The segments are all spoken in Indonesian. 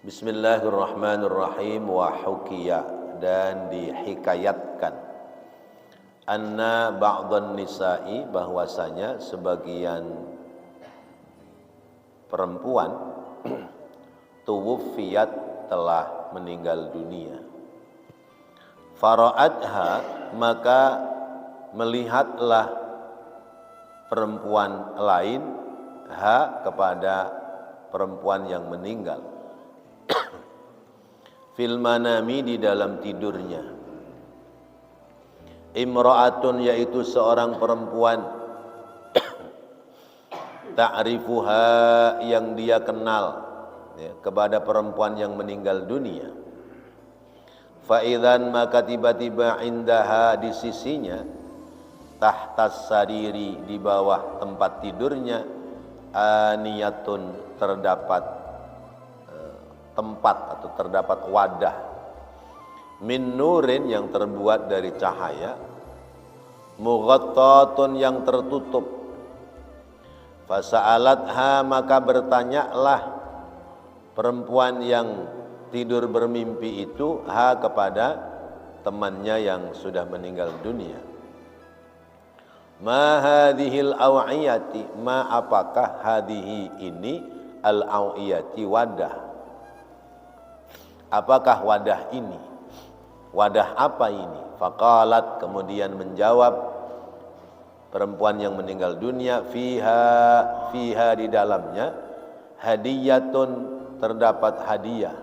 Bismillahirrahmanirrahim. Wa hukiya, dan dihikayatkan, anna ba'dhan nisa'i, bahwasanya sebagian perempuan tuwuffiyat, telah meninggal dunia. Fara'atha, maka melihatlah perempuan lain kepada perempuan yang meninggal, fil manami, di dalam tidurnya. Imra'atun, yaitu seorang perempuan, ta'rifuha, yang dia kenal kepada perempuan yang meninggal dunia. Fa'idzan, maka tiba-tiba indaha, di sisinya, tahtas sariri, di bawah tempat tidurnya, aniyatun, terdapat tempat atau terdapat wadah, min nurin, yang terbuat dari cahaya, mughattatun, yang tertutup. Fasa'alatha, maka bertanyalah perempuan yang tidur bermimpi itu kepada temannya yang sudah meninggal dunia. Ma hadhil aw'iyati, ma apakah hadhihi ini, al aw'iyati, wadah. Apakah wadah ini? Wadah apa ini? Faqalat, kemudian menjawab perempuan yang meninggal dunia, fiha di dalamnya, hadiyatun, terdapat hadiah.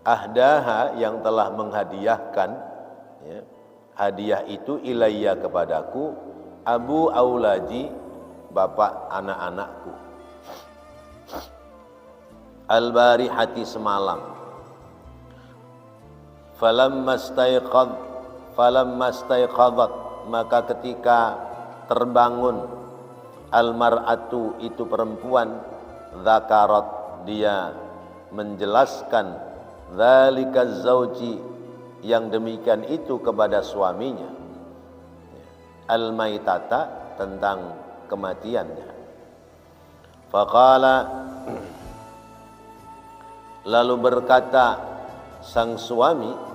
Ahdaha, yang telah menghadiahkan hadiah itu, ilayya, kepadaku, abu aulaji, bapak anak-anakku, al-barihati, semalam. Falamma staiqadhat, maka ketika terbangun, almar'atu, itu perempuan, dzakarat, dia menjelaskan, dzalika zauji, yang demikian itu, kepada suaminya, al-maitata, tentang kematiannya. Faqala, lalu berkata sang suami,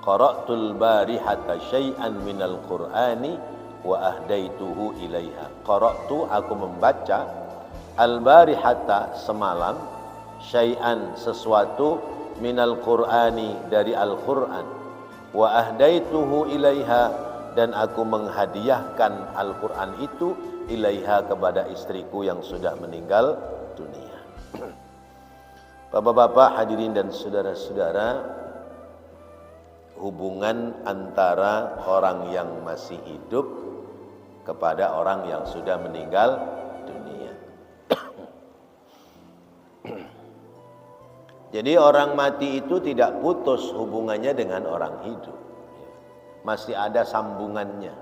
qara'tul barihata syai'an minal qur'ani wa ahdaituhu ilaiha. Qara'tu, aku membaca, al-barihata, semalam, syai'an, sesuatu, minal qur'ani, dari Al-Qur'an, wa ahdaituhu ilaiha, dan aku menghadiahkan Al-Qur'an itu, ilaiha, kepada istriku yang sudah meninggal dunia. Bapak-bapak, hadirin dan saudara-saudara, hubungan antara orang yang masih hidup kepada orang yang sudah meninggal dunia. Jadi orang mati itu tidak putus hubungannya dengan orang hidup, masih ada sambungannya.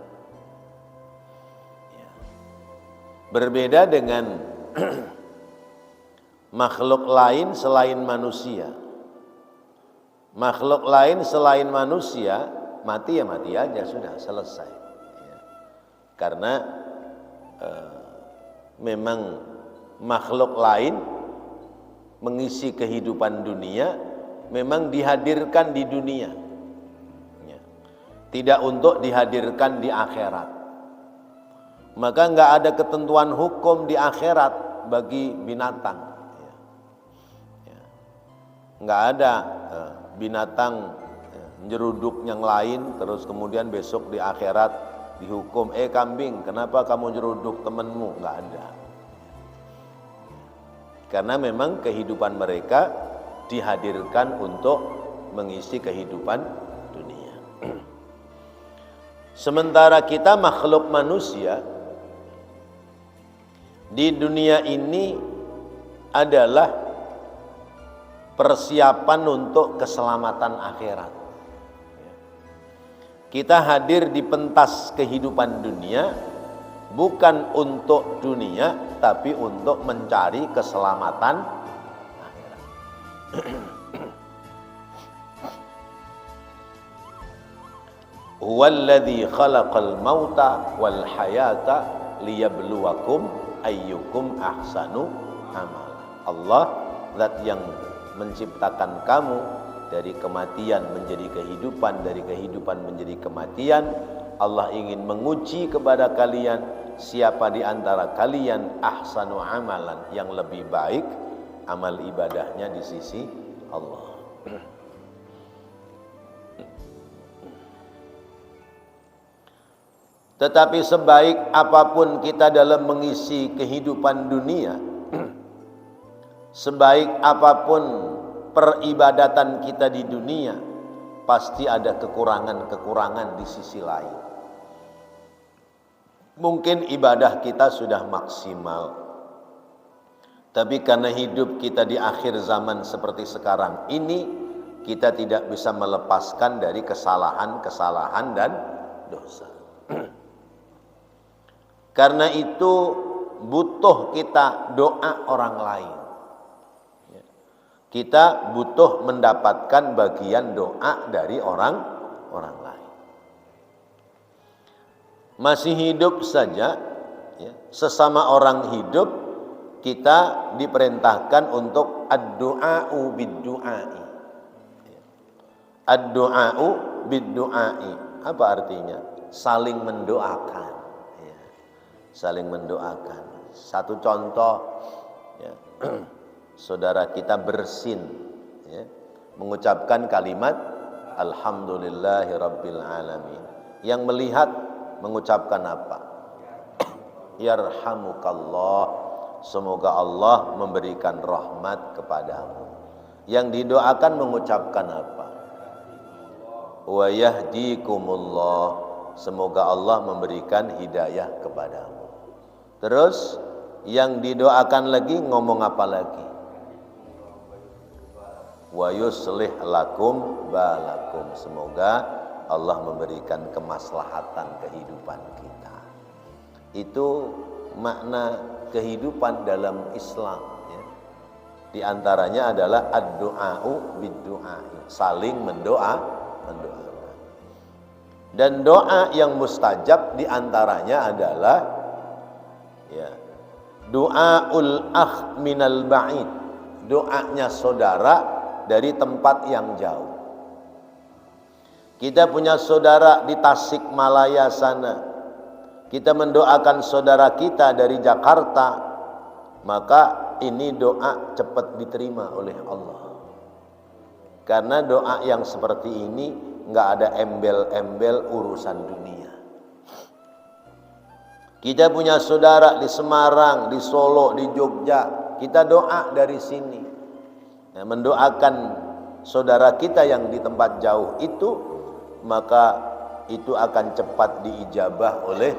Berbeda dengan makhluk lain selain manusia. Makhluk lain selain manusia, mati ya mati aja, sudah selesai. Karena memang makhluk lain mengisi kehidupan dunia, memang dihadirkan di dunia, tidak untuk dihadirkan di akhirat. Maka enggak ada ketentuan hukum di akhirat bagi binatang. Enggak ada binatang nyeruduk yang lain terus kemudian besok di akhirat dihukum, kambing, kenapa kamu nyeruduk temanmu? Enggak ada. Karena memang kehidupan mereka dihadirkan untuk mengisi kehidupan dunia. Sementara kita makhluk manusia di dunia ini adalah persiapan untuk keselamatan akhirat. Kita hadir di pentas kehidupan dunia bukan untuk dunia, tapi untuk mencari keselamatan akhirat. Huwallazi khalaqal mauta wal hayata liyabluwakum ayyukum ahsanu amala. Allah zat yang menciptakan kamu dari kematian menjadi kehidupan, dari kehidupan menjadi kematian. Allah ingin menguji kepada kalian siapa di antara kalian ahsanu amalan, yang lebih baik amal ibadahnya di sisi Allah. Tetapi sebaik apapun kita dalam mengisi kehidupan dunia, sebaik apapun peribadatan kita di dunia, pasti ada kekurangan-kekurangan di sisi lain. Mungkin ibadah kita sudah maksimal, tapi karena hidup kita di akhir zaman seperti sekarang ini, kita tidak bisa melepaskan dari kesalahan-kesalahan dan dosa. Karena itu butuh kita doa orang lain. Kita butuh mendapatkan bagian doa dari orang lain. Masih hidup saja, ya, sesama orang hidup, kita diperintahkan untuk ad-du'a'u bid-du'a'i. Ad-du'a'u bid-du'a'i. Apa artinya? Saling mendoakan. Ya. Saling mendoakan. Satu contoh, ya, saudara kita bersin, ya, mengucapkan kalimat Alhamdulillahi Rabbil Alamin. Yang melihat mengucapkan apa? Yarhamukallah, semoga Allah memberikan rahmat kepadamu. Yang didoakan mengucapkan apa? Wa yahdikumullah, semoga Allah memberikan hidayah kepadamu. Terus yang didoakan lagi ngomong apa lagi? Wa yuslih lakum balakum, semoga Allah memberikan kemaslahatan kehidupan kita. Itu makna kehidupan dalam Islam, ya. Di antaranya adalah ad-du'a'u bid-du'a'i, saling mendoakan. Dan doa yang mustajab di antaranya adalah, ya, du'aul akh minal ba'id, doanya saudara dari tempat yang jauh. Kita punya saudara di Tasikmalaya sana, kita mendoakan saudara kita dari Jakarta, maka ini doa cepat diterima oleh Allah. Karena doa yang seperti ini nggak ada embel-embel urusan dunia. Kita punya saudara di Semarang, di Solo, di Jogja, kita doa dari sini. Nah, mendoakan saudara kita yang di tempat jauh itu, maka itu akan cepat diijabah oleh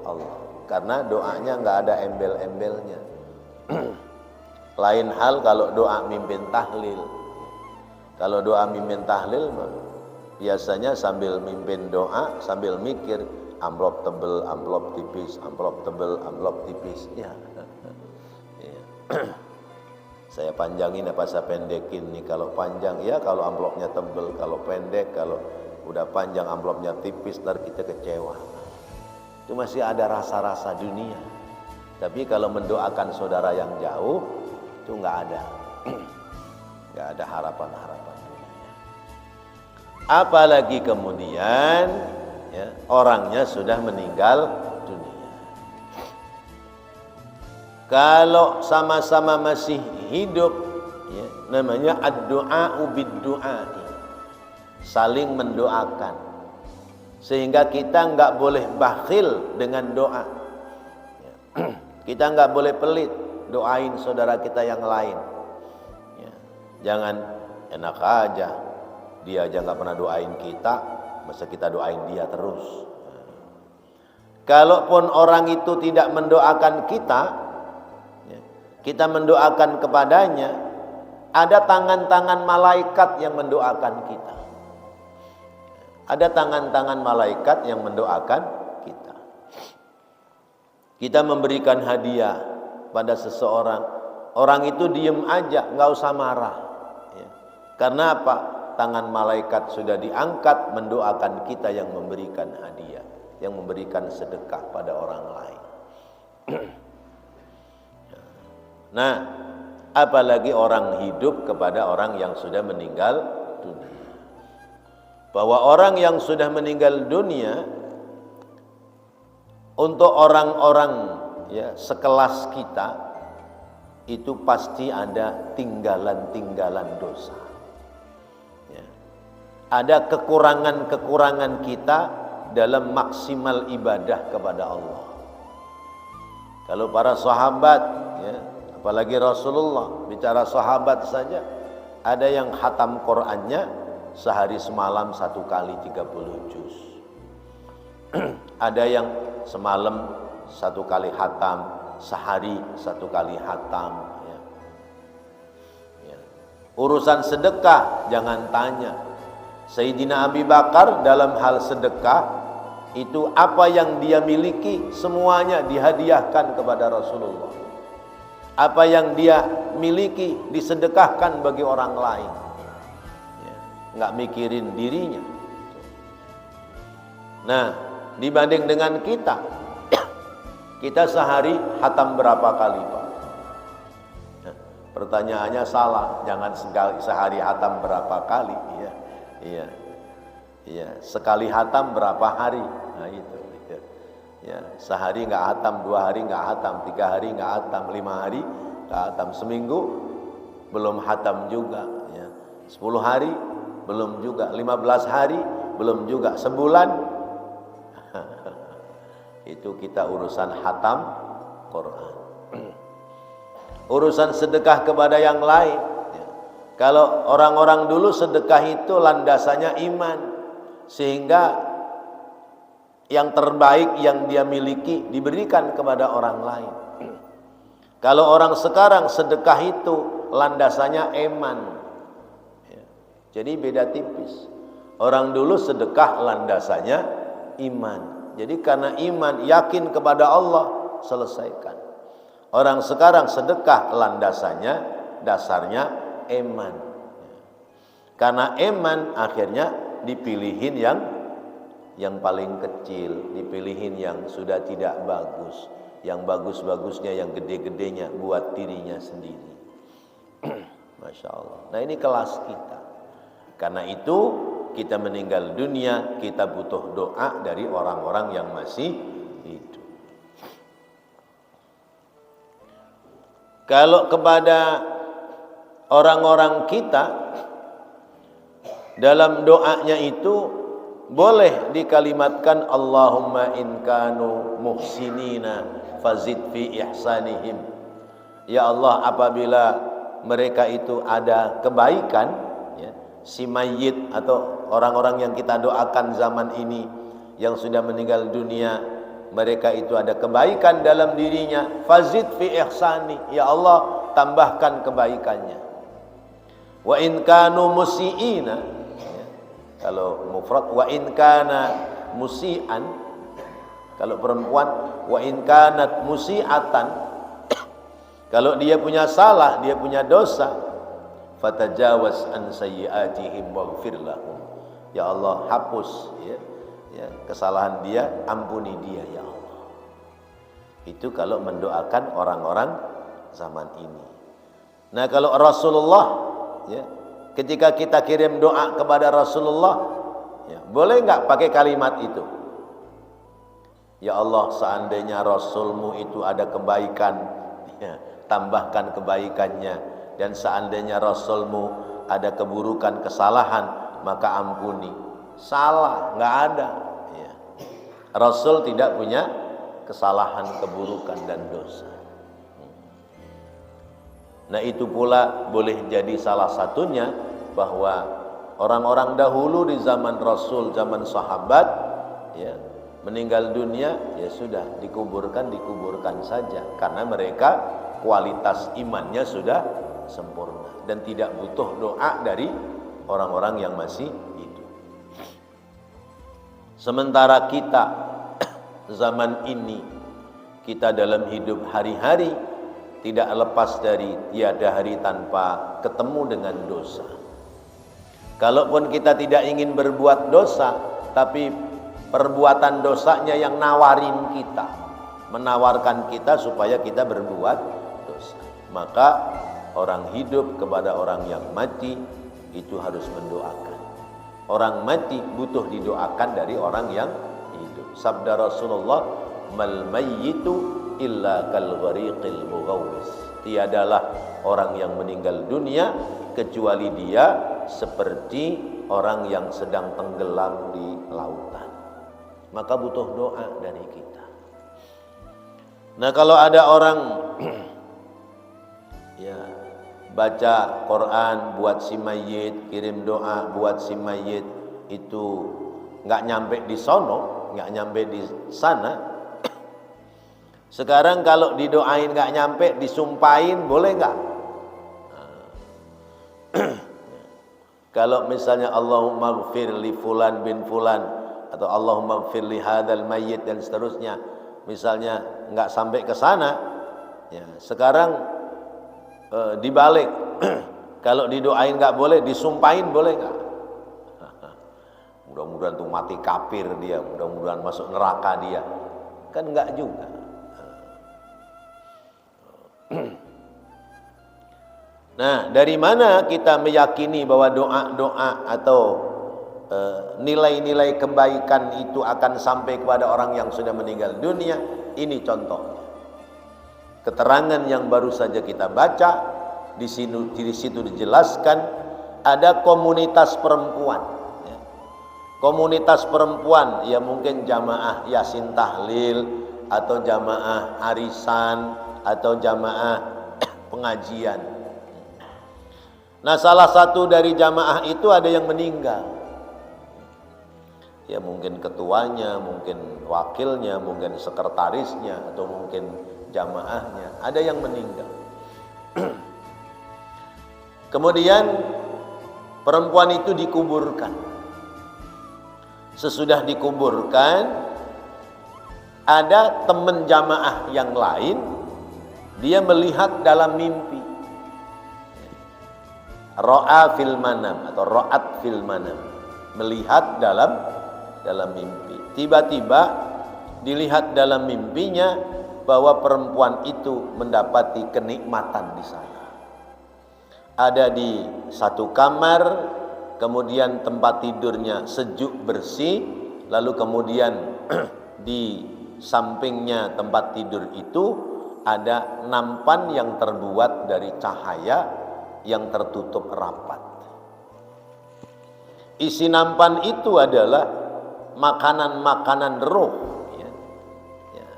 Allah. Karena doanya nggak ada embel-embelnya. Lain hal kalau doa mimpin tahlil. Kalau doa mimpin tahlil, biasanya sambil mimpin doa, sambil mikir, amplop tebel, amplop tipis, amplop tebel, amplop tipis. Ya. Ya. Saya panjangin apa saya pendekin nih? Kalau panjang ya, kalau amplopnya tebel, kalau pendek, kalau udah panjang amplopnya tipis, ntar kita kecewa. Itu masih ada rasa-rasa dunia. Tapi kalau mendoakan saudara yang jauh, itu nggak ada. Nggak ada harapan-harapan dunia. Apalagi kemudian, ya, orangnya sudah meninggal dunia. Kalau sama-sama masih hidup, ya, namanya ad-du'a'u bid-du'a'i, saling mendoakan, sehingga kita nggak boleh bakhil dengan doa, ya. Kita nggak boleh pelit doain saudara kita yang lain, ya. Jangan enak aja, dia aja nggak pernah doain kita, masa kita doain dia terus. Kalaupun orang itu tidak mendoakan kita, ya, kita mendoakan kepadanya, ada tangan-tangan malaikat yang mendoakan kita. Ada tangan-tangan malaikat yang mendoakan kita. Kita memberikan hadiah pada seseorang, orang itu diem aja, nggak usah marah, ya. Karena apa? Tangan malaikat sudah diangkat mendoakan kita yang memberikan hadiah, yang memberikan sedekah pada orang lain. Nah, apalagi orang hidup kepada orang yang sudah meninggal dunia. Bahwa orang yang sudah meninggal dunia, untuk orang-orang ya sekelas kita itu pasti ada tinggalan-tinggalan dosa ya. Ada kekurangan-kekurangan kita dalam maksimal ibadah kepada Allah. Kalau para sahabat ya, apalagi Rasulullah, bicara sahabat saja, ada yang khatam Qur'annya sehari semalam 1 kali 30 juz. Ada yang semalam 1 kali khatam, sehari 1 kali khatam ya. Ya. Urusan sedekah jangan tanya. Sayyidina Abi Bakar dalam hal sedekah itu apa yang dia miliki semuanya dihadiahkan kepada Rasulullah. Apa yang dia miliki disedekahkan bagi orang lain ya. Nggak mikirin dirinya. Nah, dibanding dengan kita, kita sehari khatam berapa kali, Pak? Nah, pertanyaannya salah. Jangan sehari khatam berapa kali? Iya, iya, iya. Sekali khatam berapa hari? Nah itu. Ya, sehari nggak khatam, 2 hari nggak khatam, 3 hari nggak khatam, 5 hari nggak khatam, seminggu belum khatam juga. Ya. 10 hari belum juga, 15 hari belum juga, sebulan. Itu kita urusan khatam Quran. Urusan sedekah kepada yang lain ya. Kalau orang-orang dulu sedekah itu landasannya iman, sehingga yang terbaik yang dia miliki diberikan kepada orang lain. Kalau orang sekarang sedekah itu landasannya iman ya. Jadi beda tipis. Orang dulu sedekah landasannya iman. Jadi karena iman, yakin kepada Allah, selesaikan. Orang sekarang sedekah landasannya, dasarnya iman. Karena iman akhirnya dipilihin yang paling kecil, dipilihin yang sudah tidak bagus, yang bagus-bagusnya, yang gede-gedenya buat dirinya sendiri. Masya Allah. Nah ini kelas kita. Karena itu kita meninggal dunia, kita butuh doa dari orang-orang yang masih hidup. Kalau kepada orang-orang kita, dalam doanya itu boleh dikalimatkan Allahumma in kanu muhsinina fazid fi ihsanihim. Ya Allah, apabila mereka itu ada kebaikan ya, si mayit atau orang-orang yang kita doakan zaman ini yang sudah meninggal dunia, mereka itu ada kebaikan dalam dirinya, fazid fi ihsani, ya Allah tambahkan kebaikannya. Wa in kanu musiina, kalau mufrad wa in kana musian, kalau perempuan wa in kanat musiatan, kalau dia punya salah, dia punya dosa, fatajawaz an sayyiatihim waghfir lahum, ya Allah hapus ya, kesalahan dia, ampuni dia ya Allah. Itu kalau mendoakan orang-orang zaman ini. Nah kalau Rasulullah ya, ketika kita kirim doa kepada Rasulullah ya, boleh nggak pakai kalimat itu? Ya Allah, seandainya Rasulmu itu ada kebaikan ya, tambahkan kebaikannya, dan seandainya Rasulmu ada keburukan, kesalahan, maka ampuni. Salah, nggak ada ya. Rasul tidak punya kesalahan, keburukan dan dosa. Nah itu pula boleh jadi salah satunya bahwa orang-orang dahulu di zaman Rasul, zaman sahabat ya, meninggal dunia ya sudah dikuburkan saja, karena mereka kualitas imannya sudah sempurna dan tidak butuh doa dari orang-orang yang masih hidup. Sementara kita zaman ini, kita dalam hidup hari-hari tidak lepas dari tiada hari tanpa ketemu dengan dosa. Kalaupun kita tidak ingin berbuat dosa, tapi perbuatan dosanya yang nawarin kita, menawarkan kita supaya kita berbuat dosa, maka orang hidup kepada orang yang mati itu harus mendoakan. Orang mati butuh didoakan dari orang yang hidup. Sabda Rasulullah, mal mayyitu illa kal ghariqil mughawwis. Tiadalah orang yang meninggal dunia kecuali dia seperti orang yang sedang tenggelam di lautan. Maka butuh doa dari kita. Nah, kalau ada orang ya baca Quran buat si mayit, kirim doa buat si mayit, itu nggak nyampe di sono, nggak nyampe di sana. Sekarang kalau didoain nggak nyampe, disumpahin boleh nggak? Kalau misalnya Allahumma gfir li fulan bin fulan atau Allahumma gfir li hadzal mayyit dan seterusnya, misalnya nggak sampai ke sana, ya sekarang dibalik. Kalau didoain nggak boleh, disumpahin boleh nggak? Mudah-mudahan tuh mati kafir dia, mudah-mudahan masuk neraka dia, kan nggak juga. Nah, dari mana kita meyakini bahwa doa-doa atau nilai-nilai kebaikan itu akan sampai kepada orang yang sudah meninggal dunia? Ini contohnya. Keterangan yang baru saja kita baca di situ dijelaskan ada komunitas perempuan. Ya. Komunitas perempuan, ya mungkin jamaah yasin tahlil atau jamaah arisan atau jamaah pengajian. Nah, salah satu dari jamaah itu ada yang meninggal. Ya mungkin ketuanya, mungkin wakilnya, mungkin sekretarisnya, atau mungkin jamaahnya. Ada yang meninggal. Kemudian perempuan itu dikuburkan. Sesudah dikuburkan, ada teman jamaah yang lain, dia melihat dalam mimpi. Ro'a fil manam atau ro'at fil manam, melihat dalam mimpi. Tiba-tiba dilihat dalam mimpinya bahwa perempuan itu mendapati kenikmatan di sana. Ada di satu kamar, kemudian tempat tidurnya sejuk bersih, lalu kemudian di sampingnya tempat tidur itu ada nampan yang terbuat dari cahaya yang tertutup rapat. Isi nampan itu adalah makanan-makanan roh, ya. Ya.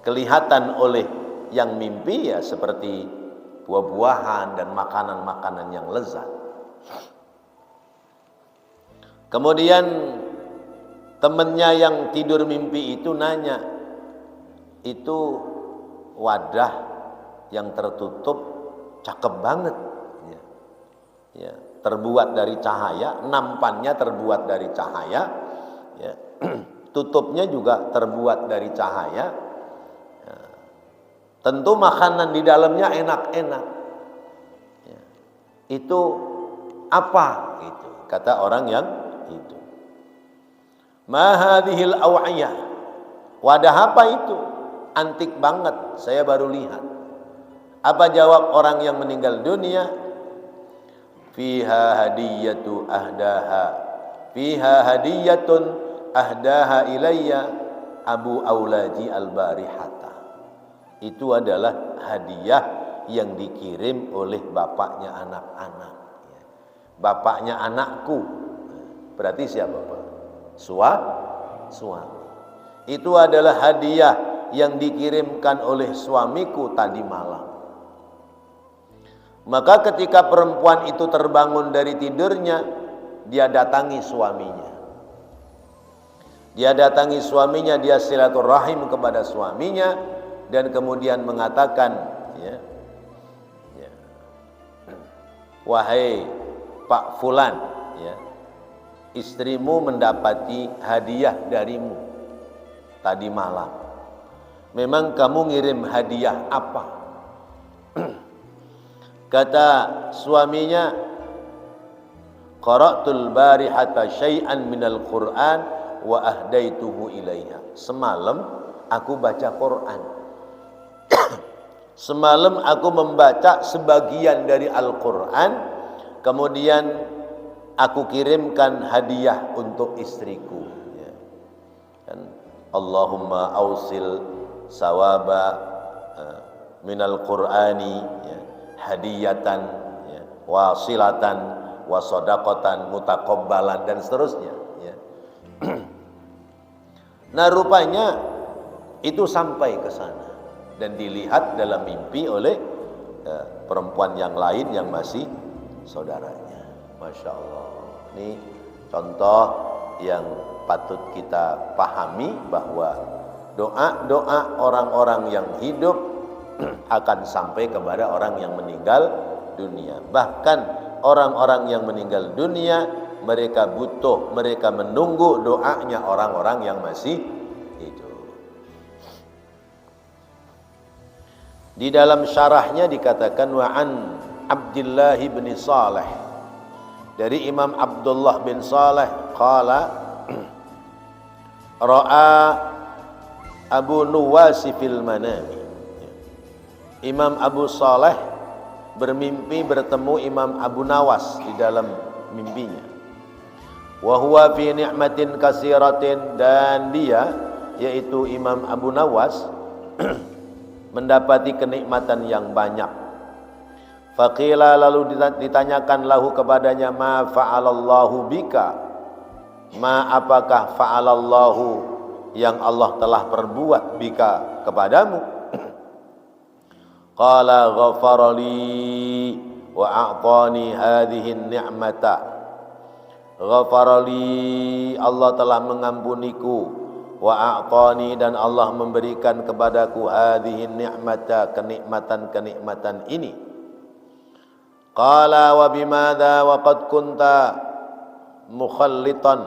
Kelihatan oleh yang mimpi ya seperti buah-buahan dan makanan-makanan yang lezat. Kemudian temannya yang tidur mimpi itu nanya, itu wadah yang tertutup cakep banget. Ya, terbuat dari cahaya, nampannya terbuat dari cahaya, ya, tutupnya juga terbuat dari cahaya. Ya, tentu makanan di dalamnya enak-enak. Ya, itu apa? Itu kata orang yang itu. Ma hadhil aw'iyah. Wadah apa itu? Antik banget, saya baru lihat. Apa jawab orang yang meninggal dunia? Fiha hadiyatu ahdaha, fiha hadiyatun ahdaha ilayya Abu Aulaji al-Barihata. Itu adalah hadiah yang dikirim oleh bapaknya anak-anak. Bapaknya anakku, berarti siapa Pak? Suami. Itu adalah hadiah yang dikirimkan oleh suamiku tadi malam. Maka ketika perempuan itu terbangun dari tidurnya, dia datangi suaminya. Dia datangi suaminya, dia silaturahim kepada suaminya dan kemudian mengatakan, ya, wahai Pak Fulan, ya, istrimu mendapati hadiah darimu tadi malam. Memang kamu ngirim hadiah apa? Kata suaminya, qara'tul barihata syai'an minal Qur'an wa ahdaituhu ilaiha. Semalam aku baca Quran. Semalam aku membaca sebagian dari Al-Quran, kemudian aku kirimkan hadiah untuk istriku. Ya. Dan Allahumma ausil sawaba minal Qur'ani, ya, hadiyatan, ya, wasilatan, wasodaqatan, mutakobbalan, dan seterusnya. Ya. Nah, rupanya itu sampai ke sana dan dilihat dalam mimpi oleh perempuan yang lain yang masih saudaranya. Masya Allah. Ini contoh yang patut kita pahami, bahwa doa-doa orang-orang yang hidup akan sampai kepada orang yang meninggal dunia. Bahkan orang-orang yang meninggal dunia, mereka butuh, mereka menunggu doanya orang-orang yang masih hidup. Di dalam syarahnya dikatakan, wa an Abdullah bin Saleh, dari Imam Abdullah bin Saleh, qala ra'a Abu Nuwas fil manami. Imam Abu Saleh bermimpi bertemu Imam Abu Nawas di dalam mimpinya. Wa huwa fi ni'matin kasiratin, dan dia, yaitu Imam Abu Nawas, mendapati kenikmatan yang banyak. Faqila, lalu ditanyakan lahu kepadanya, ma fa'alallahu bika, ma apakah fa'alallahu yang Allah telah perbuat bika kepadamu. Qala ghafarali wa a'tani hadhihi ni'mata. Ghafarali, Allah telah mengampuniku, wa a'tani, dan Allah memberikan kepadaku, hadhihi ni'mata, kenikmatan-kenikmatan ini. Qala wa bimadza wa qad kunta mukhallitan.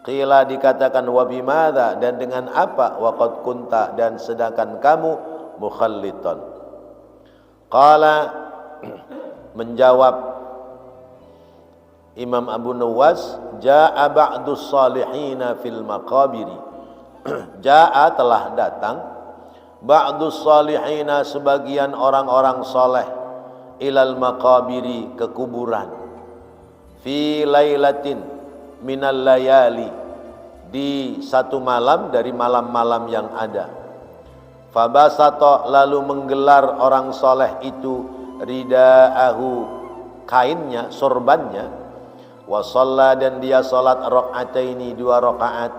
Qila, dikatakan, wa bimadza, dan dengan apa, wa qad kunta, dan sedangkan kamu mukhallitan. Qala, menjawab Imam Abu Nuwas, jaa ba'dus salihina fil maqabiri. Jaa, telah datang, ba'dus salihina, sebagian orang-orang soleh, ilal maqabiri, ke kuburan, fi lailatin minal layali, di satu malam dari malam-malam yang ada. Fabasata, lalu menggelar orang soleh itu ridaahu, kainnya, sorbannya. Wasalla, dan dia salat rakaataini, 2 rakaat.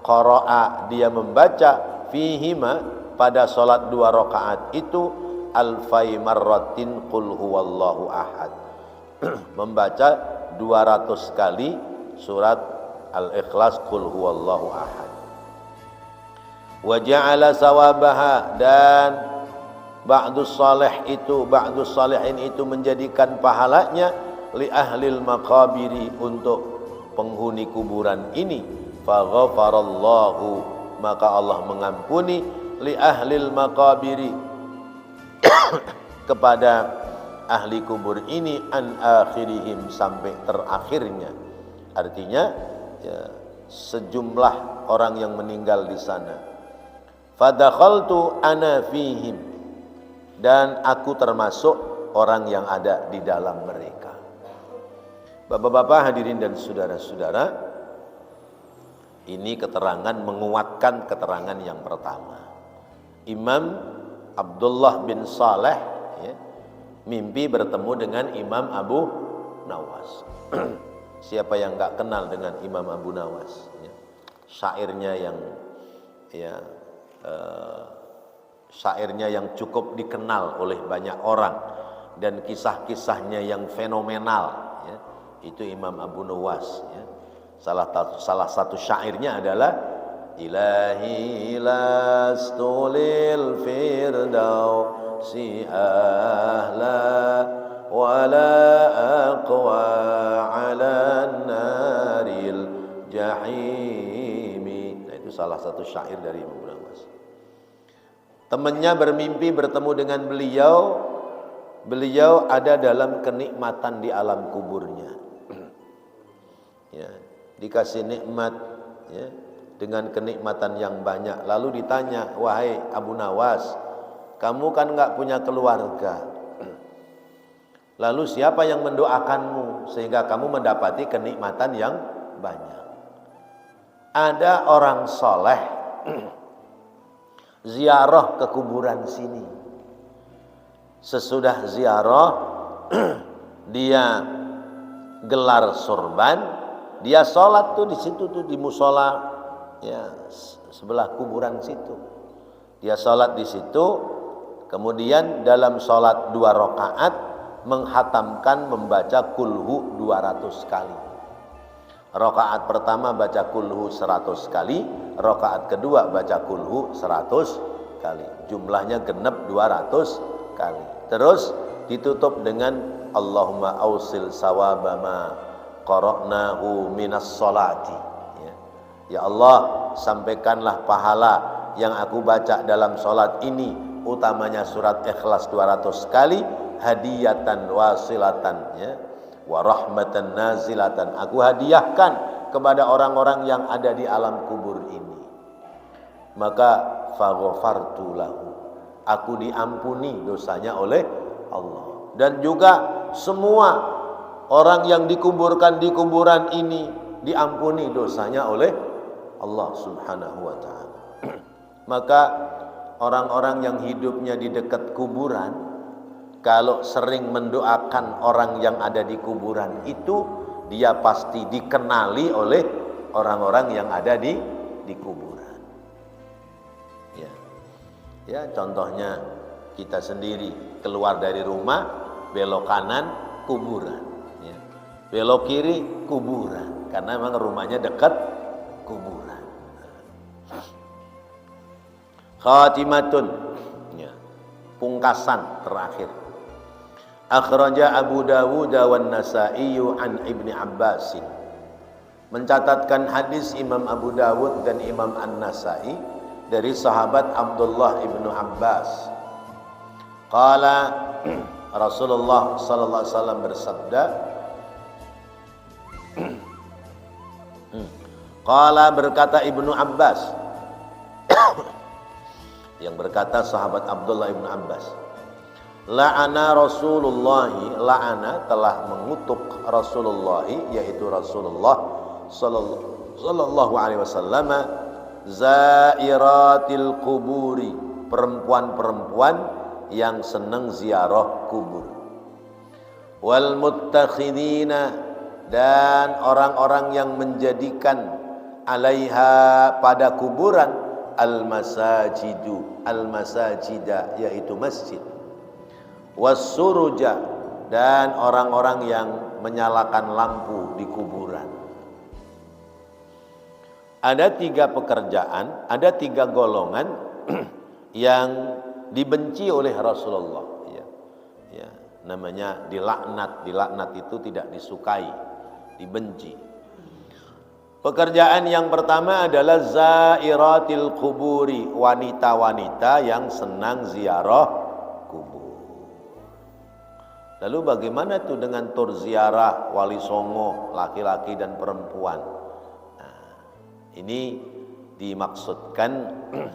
Qara'a, dia membaca fihima, pada salat 2 rakaat itu, alfai marratin qul huwallahu ahad. Membaca 200 kali surat Al-Ikhlas, qul huwallahu ahad. Wa ja'ala sawabaha, dan ba'dus salihin itu menjadikan pahalanya li ahlil maqabiri, untuk penghuni kuburan ini. Fa ghafarallahu, maka Allah mengampuni, li ahlil maqabiri, kepada ahli kubur ini, an akhirihim, sampai terakhirnya. Artinya ya, sejumlah orang yang meninggal di sana. Fadakhaltu ana fihim, dan aku termasuk orang yang ada di dalam mereka. Bapak-bapak, hadirin dan saudara-saudara, ini keterangan menguatkan keterangan yang pertama. Imam Abdullah bin Saleh, ya, mimpi bertemu dengan Imam Abu Nawas. Siapa yang enggak kenal dengan Imam Abu Nawas, ya. Syairnya yang, ya, syairnya yang cukup dikenal oleh banyak orang, dan kisah-kisahnya yang fenomenal, ya, itu Imam Abu Nawas, ya. Salah satu syairnya adalah, ilahi lastu lil firdausi ahla wala aqwa ala naril jahimi. Nah, itu salah satu syair dari Imam Abu Nawas. Temannya bermimpi bertemu dengan beliau. Beliau ada dalam kenikmatan di alam kuburnya. Ya, dikasih nikmat, ya, dengan kenikmatan yang banyak. Lalu ditanya, wahai Abu Nawas, kamu kan nggak punya keluarga. Lalu siapa yang mendoakanmu sehingga kamu mendapati kenikmatan yang banyak? Ada orang soleh ziarah ke kuburan sini. Sesudah ziarah dia gelar sorban, dia sholat tuh di situ tuh di musola ya sebelah kuburan situ. Dia sholat di situ, kemudian dalam sholat 2 rakaat menghatamkan membaca kulhu 200 kali. Rakaat pertama baca kulhu 100 kali, rakaat kedua baca kulhu 100 kali. Jumlahnya genep 200 kali. Terus ditutup dengan Allahumma ausil sawabama qara'nahu minas sholati. Ya Allah, sampaikanlah pahala yang aku baca dalam sholat ini, utamanya surat Ikhlas 200 kali, hadiyatan wasilatan ya, wa rahmatan nazilatan, aku hadiahkan kepada orang-orang yang ada di alam kubur ini. Maka faghfartu lahu, aku diampuni dosanya oleh Allah. Dan juga semua orang yang dikuburkan di kuburan ini diampuni dosanya oleh Allah Subhanahu wa ta'ala. Maka orang-orang yang hidupnya di dekat kuburan, kalau sering mendoakan orang yang ada di kuburan itu, dia pasti dikenali oleh orang-orang yang ada di kuburan. Ya, contohnya kita sendiri keluar dari rumah, belok kanan kuburan, ya. Belok kiri kuburan, karena memang rumahnya dekat kuburan. Khatimatun, ya, pungkasan terakhir. Akhraja Abu Dawud wan Nasa'i an Ibni Abbas. Mencatatkan hadis Imam Abu Dawud dan Imam An-Nasa'i dari sahabat Abdullah ibnu Abbas. Qala Rasulullah sallallahu alaihi wasallam bersabda, qala berkata Ibnu Abbas, yang berkata sahabat Abdullah ibnu Abbas, la'ana Rasulullah, la'ana telah mengutuk Rasulullah, yaitu Rasulullah sallallahu alaihi wasallam, zairatil kuburi, perempuan-perempuan yang senang ziarah kubur, wal muttakhidina, dan orang-orang yang menjadikan alaiha pada kuburan al masajida, yaitu masjid, wassuruja, dan orang-orang yang menyalakan lampu di kuburan. Ada 3 pekerjaan, ada 3 golongan yang dibenci oleh Rasulullah, ya, namanya dilaknat. Dilaknat itu tidak disukai, dibenci. Pekerjaan yang pertama adalah zairatil kuburi, wanita-wanita yang senang ziarah kubur. Lalu bagaimana tuh dengan tur ziarah wali songo, laki-laki dan perempuan? Nah, ini dimaksudkan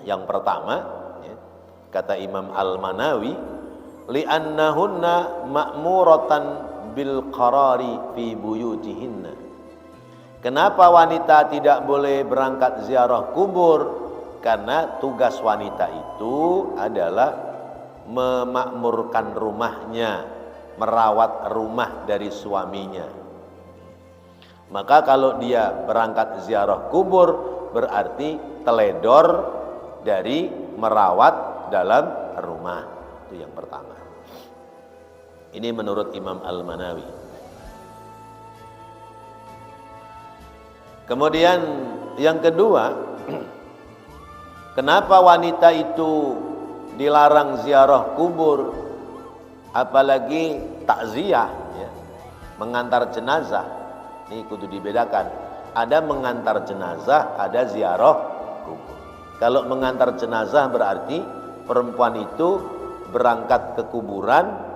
yang pertama, kata Imam Al-Manawi, li'annahunna ma'muratan bil qarari fi buyutihinna. Kenapa wanita tidak boleh berangkat ziarah kubur? Karena tugas wanita itu adalah memakmurkan rumahnya, merawat rumah dari suaminya. Maka kalau dia berangkat ziarah kubur, berarti teledor dari merawat dalam rumah. Itu yang pertama. Ini menurut Imam Al-Manawi. Kemudian yang kedua, kenapa wanita itu dilarang ziarah kubur, apalagi takziah, ya, mengantar jenazah? Ini kudu dibedakan. Ada mengantar jenazah, ada ziarah kubur. Kalau mengantar jenazah berarti perempuan itu berangkat ke kuburan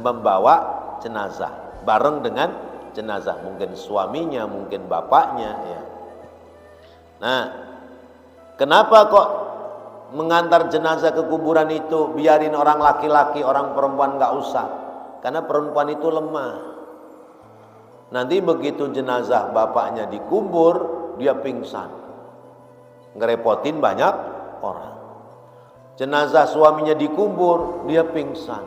membawa jenazah bareng dengan jenazah, mungkin suaminya, mungkin bapaknya, ya. Nah, kenapa kok mengantar jenazah ke kuburan itu biarin orang laki-laki, orang perempuan nggak usah, karena perempuan itu lemah. Nanti begitu jenazah bapaknya dikubur, dia pingsan, ngerepotin banyak orang. Jenazah suaminya dikubur, dia pingsan,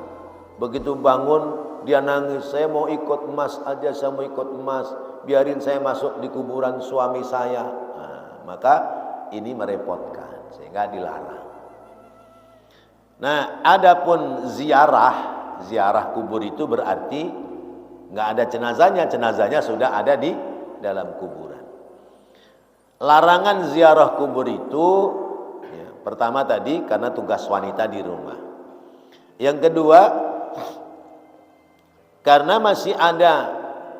begitu bangun dia nangis, saya mau ikut emas aja, saya mau ikut emas, biarin saya masuk di kuburan suami saya. Nah, maka ini merepotkan sehingga dilarang. Nah, adapun ziarah kubur itu berarti nggak ada jenazahnya, jenazahnya sudah ada di dalam kuburan. Larangan ziarah kubur itu ya, pertama tadi karena tugas wanita di rumah. Yang kedua, karena masih ada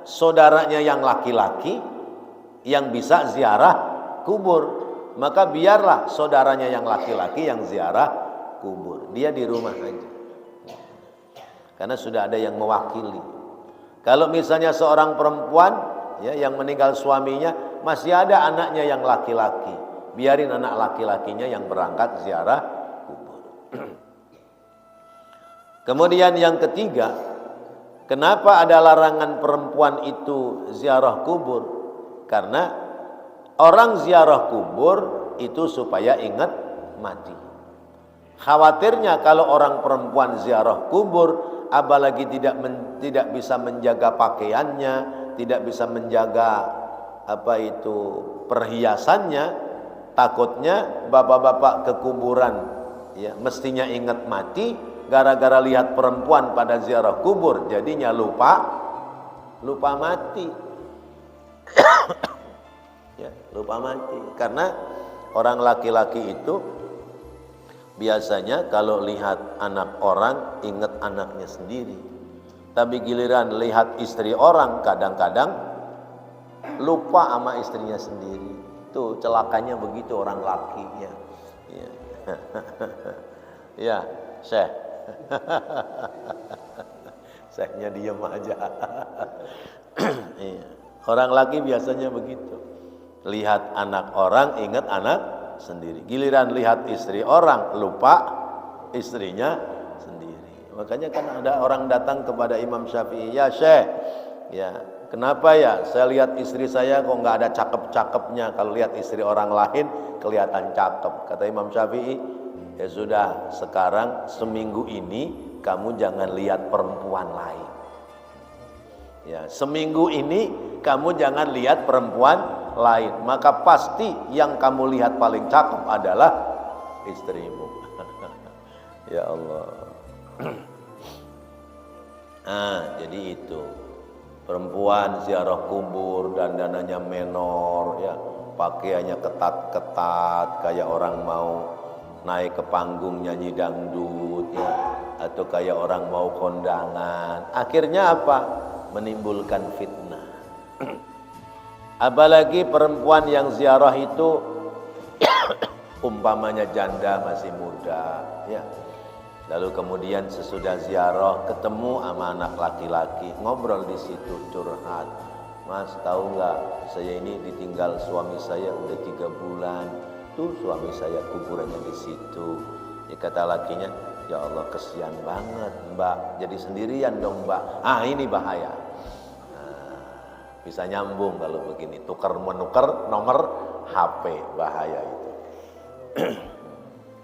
saudaranya yang laki-laki yang bisa ziarah kubur, maka biarlah saudaranya yang laki-laki yang ziarah kubur, dia di rumah aja, karena sudah ada yang mewakili. Kalau misalnya seorang perempuan ya, yang meninggal suaminya, masih ada anaknya yang laki-laki, biarin anak laki-lakinya yang berangkat ziarah kubur. Kemudian yang ketiga, kenapa ada larangan perempuan itu ziarah kubur? Karena orang ziarah kubur itu supaya ingat mati. Khawatirnya kalau orang perempuan ziarah kubur, apalagi tidak bisa menjaga pakaiannya, tidak bisa menjaga perhiasannya, takutnya bapak-bapak ke kuburan ya mestinya ingat mati, gara-gara lihat perempuan pada ziarah kubur jadinya lupa mati. Ya, lupa mati. Karena orang laki-laki itu biasanya kalau lihat anak orang ingat anaknya sendiri, tapi giliran lihat istri orang kadang-kadang lupa sama istrinya sendiri. Tuh celakanya begitu orang laki ya. Ya, ya Syekh. Syekhnya diem aja. Orang laki biasanya begitu. Lihat anak orang ingat anak sendiri. Giliran lihat istri orang lupa istrinya sendiri. Makanya kan ada orang datang kepada Imam Syafi'i, ya Syekh, ya kenapa ya saya lihat istri saya kok nggak ada cakep-cakepnya, kalau lihat istri orang lain kelihatan cakep. Kata Imam Syafi'i, ya sudah, sekarang seminggu ini kamu jangan lihat perempuan lain. Ya, seminggu ini kamu jangan lihat perempuan lain, maka pasti yang kamu lihat paling cakep adalah istrimu. Ya Allah. Nah, jadi itu perempuan ziarah kubur dandanannya menor, ya pakaiannya ketat-ketat kayak orang mau naik ke panggung nyanyi dangdut, ya, atau kayak orang mau kondangan. Akhirnya apa? Menimbulkan fitnah. Apalagi perempuan yang ziarah itu umpamanya janda masih muda, ya. Lalu kemudian sesudah ziarah ketemu sama anak laki-laki, ngobrol di situ, curhat. Mas tahu nggak, saya ini ditinggal suami saya udah 3 bulan. Tuh suami saya kuburannya di situ. Ya kata lakinya, ya Allah kesian banget mbak, jadi sendirian dong mbak. Ah ini bahaya. Bisa nyambung kalau begini, tukar menukar nomor HP, bahaya itu.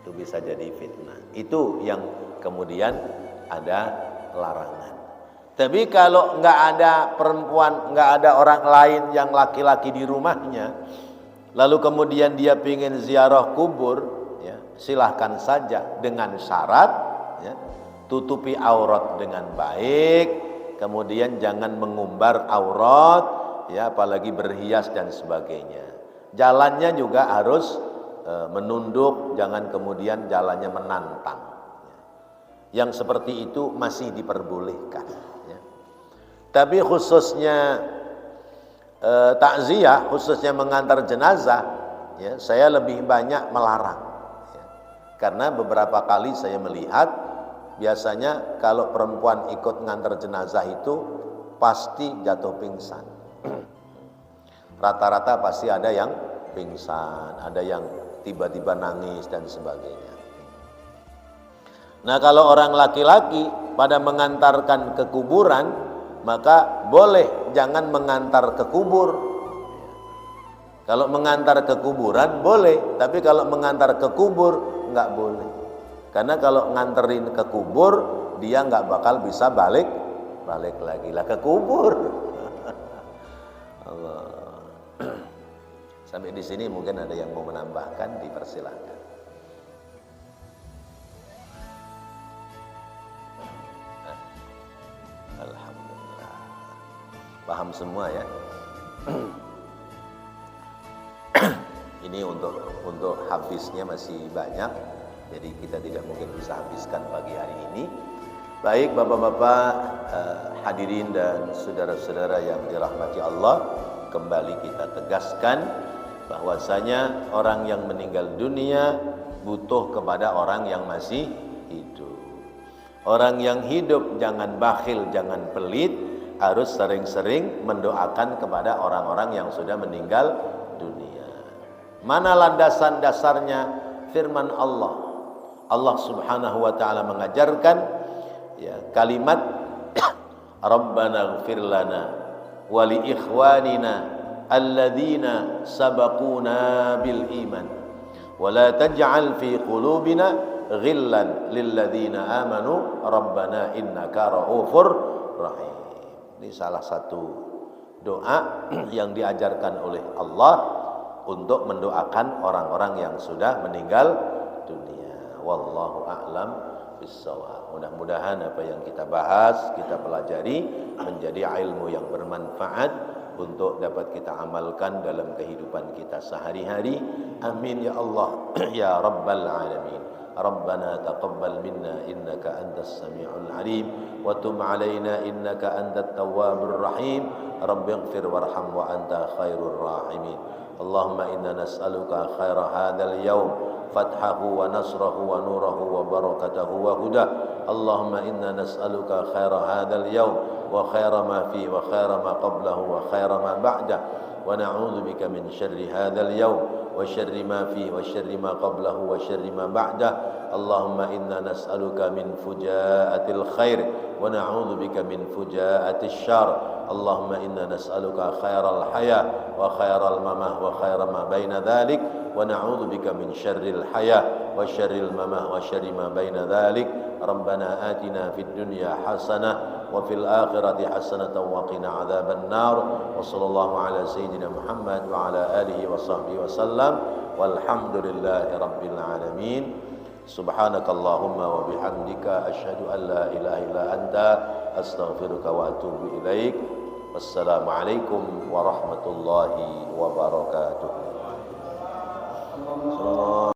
Itu bisa jadi fitnah. Itu yang kemudian ada larangan. Tapi kalau nggak ada perempuan, nggak ada orang lain yang laki-laki di rumahnya, lalu kemudian dia ingin ziarah kubur, ya, silahkan saja dengan syarat, ya, tutupi aurat dengan baik, kemudian jangan mengumbar aurat, ya, apalagi berhias dan sebagainya. Jalannya juga harus menunduk, jangan kemudian jalannya menantang. Yang seperti itu masih diperbolehkan, ya. Tapi khususnya takziah, khususnya mengantar jenazah, ya, saya lebih banyak melarang, ya. Karena beberapa kali saya melihat biasanya kalau perempuan ikut ngantar jenazah itu pasti jatuh pingsan. Rata-rata pasti ada yang pingsan, ada yang tiba-tiba nangis dan sebagainya. Nah, kalau orang laki-laki pada mengantarkan ke kuburan, maka boleh, jangan mengantar ke kubur. Kalau mengantar ke kuburan boleh, tapi kalau mengantar ke kubur nggak boleh. Karena kalau nganterin ke kubur, dia nggak bakal bisa balik lagi lah ke kubur. Allah. Sampai di sini mungkin ada yang mau menambahkan, dipersilakan. Alhamdulillah. Paham semua ya? Ini untuk habisnya masih banyak, jadi kita tidak mungkin bisa habiskan pagi hari ini. Baik bapak-bapak, hadirin dan saudara-saudara yang dirahmati Allah, kembali kita tegaskan bahwasanya orang yang meninggal dunia butuh kepada orang yang masih hidup. Orang yang hidup jangan bakhil, jangan pelit, harus sering-sering mendoakan kepada orang-orang yang sudah meninggal dunia. Mana landasan dasarnya? Firman Allah. Allah Subhanahu wa taala mengajarkan ya kalimat Rabbana ighfir lana wa li ikhwanina alladzina sabaquna bil iman wa la taj'al fi qulubina ghillan lil ladzina amanu rabbana innaka ra'ufur rahim. Ini salah satu doa yang diajarkan oleh Allah untuk mendoakan orang-orang yang sudah meninggal dunia. Wallahu a'lam bissawab. Mudah-mudahan apa yang kita bahas, kita pelajari menjadi ilmu yang bermanfaat untuk dapat kita amalkan dalam kehidupan kita sehari-hari. Amin ya Allah ya rabbal alamin. Rabbana taqabbal minna innaka antas samiul alim wa tub alaina innaka antat tawwabur rahim. Rabbighfir warham wa anta khairur rahimin. Allahumma inna nas'aluka khaira hadzal yaum fathahu wa nasrahu wa nurahu wa barakatahu wa huda. Allahumma inna nas'aluka khaira hadzal yaum wa khaira ma fi wa khaira ma qablahu wa khaira ma ba'da wa na'udzu bika min syarri hadzal yaum wa syarri ma fi wa syarri ma qablahu wa syarri ma ba'da. Allahumma inna nas'aluka min fujaatil khair wa na'udzu bika min fujaatil syarr. Allahumma inna nas'aluka khairal haya wa khairal mamah wa khaira ma baina dhalik wa na'udzu bika min syarril haya wa syarril mamah wa syarri ma baina dhalik. Rabbana atina fid dunya hasanah wa fil akhirati hasanatan wa qina adzaban nar. Wa sallallahu ala sayyidina Muhammad wa ala alihi wa sahbihi wa sallam. Walhamdulillahi rabbil alamin. Subhanakallahumma wa bihamdika asyhadu an la ilaha illa anta astaghfiruka wa atubu ilaik. Wassalamualaikum warahmatullahi wabarakatuh.